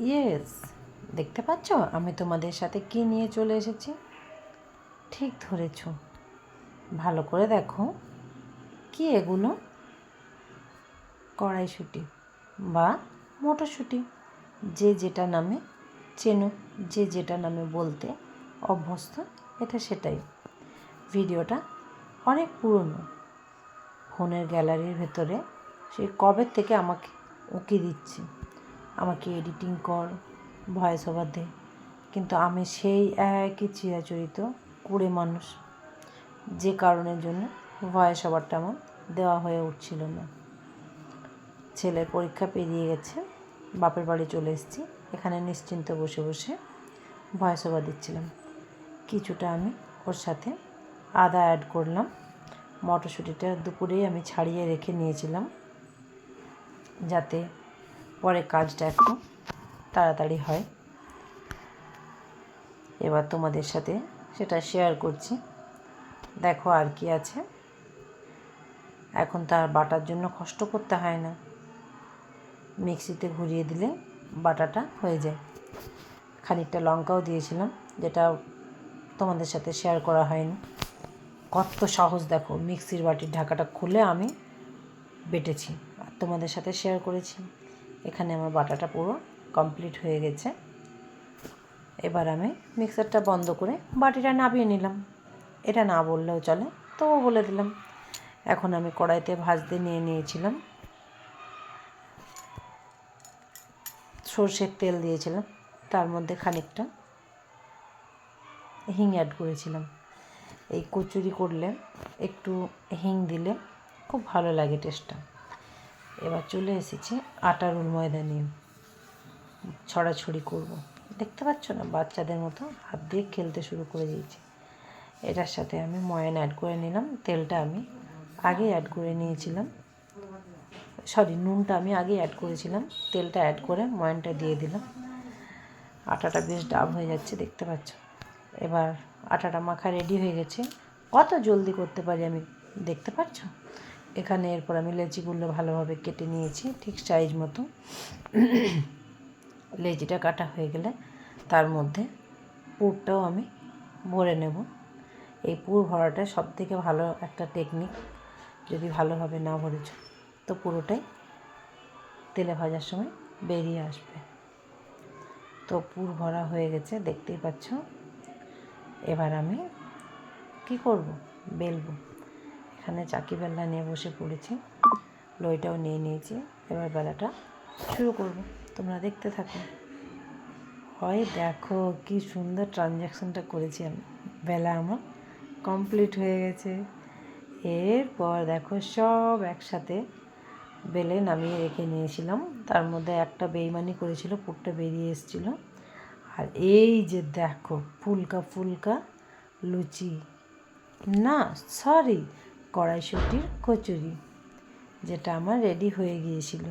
Yes, দেখতে পাচ্ছ আমি তোমাদের সাথে কি নিয়ে চলে এসেছি? ঠিক ধরেছ। ভালো করে দেখো, কি এগুলো? কড়াইশুঁটি বা মটরশুঁটি, যে যেটা নামে চেনো, যে যেটা নামে বলতে অভ্যস্ত, এটা সেটাই। ভিডিওটা অনেক পুরনো, ফোনের গ্যালারির ভেতরে সেই কবে থেকে আমাকে উকি দিচ্ছে, আমাকে এডিটিং কর, ভয়েস ওভার দে, কিন্তু আমি সেই একই চিরাচরিত কুড়ে মানুষ, যে কারণের জন্য ভয়েস ওভারটা আমার দেওয়া হয়ে উঠছিল না। ছেলের পরীক্ষা পেরিয়ে গেছে, বাপের বাড়ি চলে এসেছি, এখানে নিশ্চিন্ত বসে বসে ভয়েস ওভার দিচ্ছিলাম। কিছুটা আমি ওর সাথে আদা অ্যাড করলাম। মটরশুঁটিটা দুপুরেই আমি ছাড়িয়ে রেখে নিয়েছিলাম, যাতে পরে কাজটা একটু তাড়াতাড়ি হয়। এবার তোমাদের সাথে সেটা শেয়ার করছি। দেখো আর কি আছে। এখন তার বাটার জন্য কষ্ট করতে হয় না, মিক্সিতে ঘুরিয়ে দিলে বাটাটা হয়ে যায়। খানিকটা লঙ্কাও দিয়েছিলাম, যেটা তোমাদের সাথে শেয়ার করা হয়নি। কত সহজ দেখো, মিক্সির বাটির ঢাকাটা খুলে আমি বেটেছি আর তোমাদের সাথে শেয়ার করেছি। এখানে আমার বাটাটা পুরো কমপ্লিট হয়ে গেছে। এবার আমি মিক্সারটা বন্ধ করে বাটিটা নামিয়ে নিলাম। এটা না বললেও চলে, তবুও বলে দিলাম। এখন আমি কড়াইতে ভাজতে নিয়ে নিয়েছিলাম, সর্ষের তেল দিয়েছিলাম, তার মধ্যে খানিকটা হিং অ্যাড করেছিলাম। এই কচুরি করলে একটু হিং দিলে খুব ভালো লাগে টেস্টটা। এবার চলে এসেছি আটা রুল ময়দা নিয়ে ছড়াছড়ি করব। দেখতে পাচ্ছ না, বাচ্চাদের মতো হাত দিয়ে খেলতে শুরু করে দিয়েছি। এটার সাথে আমি ময়ান অ্যাড করে নিলাম। তেলটা আমি আগে অ্যাড করে নিয়েছিলাম, নুনটা আমি আগে অ্যাড করেছিলাম। তেলটা অ্যাড করে ময়ানটা দিয়ে দিলাম। আটাটা বেশ ডাব হয়ে যাচ্ছে, দেখতে পাচ্ছ। এবার আটাটা মাখা রেডি হয়ে গেছে। কত জলদি করতে পারি আমি, দেখতে পাচ্ছ। এখানে এরপর আমি লেচিগুলো ভালোভাবে কেটে নিয়েছি, ঠিক সাইজ মতো। লেচিটা কাটা হয়ে গেলে তার মধ্যে পুরটাও আমি ভরে নেব। এই পুর ভরাটা সবথেকে ভালো একটা টেকনিক। যদি ভালোভাবে না ভরেছ তো পুরোটাই তেলে ভাজার সময় বেরিয়ে আসবে। তো পুর ভরা হয়ে গেছে, দেখতেই পাচ্ছ। এবার আমি কি করব, বেলবো। এখানে চাকি বেলনা নিয়ে বসে পড়েছি, লইটাও নিয়ে নিয়েছি। এবার বেলাটা শুরু করব, তোমরা দেখতে থাকো। হয় দেখো কি সুন্দর ট্রানজ্যাকশনটা করেছি আমি। বেলা আমার কমপ্লিট হয়ে গেছে। এরপর দেখো সব একসাথে বেলে নামিয়ে রেখে নিয়েছিলাম। তার মধ্যে একটা বেইমানি করেছিল, পুরটা বেরিয়ে এসেছিলো। আর এই যে দেখো ফুলকা ফুলকা লুচি, না সরি, কড়াইশুঁটির কচুরি, যেটা আমার রেডি হয়ে গিয়েছিল।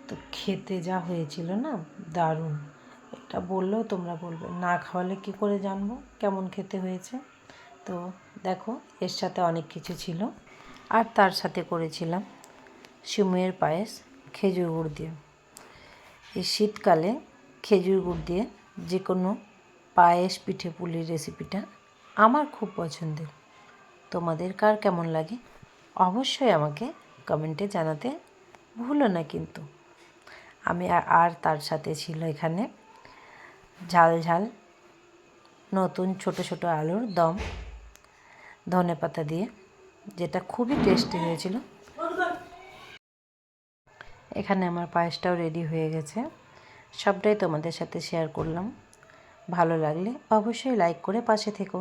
তো খেতে যা হয়েছিল না, দারুণ। এটা বললেও তোমরা বলবে, না খাওয়ালে কী করে জানবো কেমন খেতে হয়েছে। তো দেখো, এর সাথে অনেক কিছু ছিল। আর তার সাথে করেছিলাম সিমইয়ের পায়েস খেজুর গুড় দিয়ে। এই শীতকালে খেজুর গুড় দিয়ে যে কোনো পায়েস, পিঠে পুলির রেসিপিটা আমার খুব পছন্দের। তোমাদের কার কেমন লাগে অবশ্যই আমাকে কমেন্টে জানাতে ভুলো না কিন্তু। আমি আর তার সাথে ছিল এখানে ঝাল ঝাল নতুন ছোট ছোট আলুর দম ধনেপাতা দিয়ে, যেটা খুবই টেস্টি হয়েছিল। এখানে আমার পায়েসটাও রেডি হয়ে গেছে। সবটাই তোমাদের সাথে শেয়ার করলাম। ভালো লাগলে অবশ্যই লাইক করে পাশে থেকো।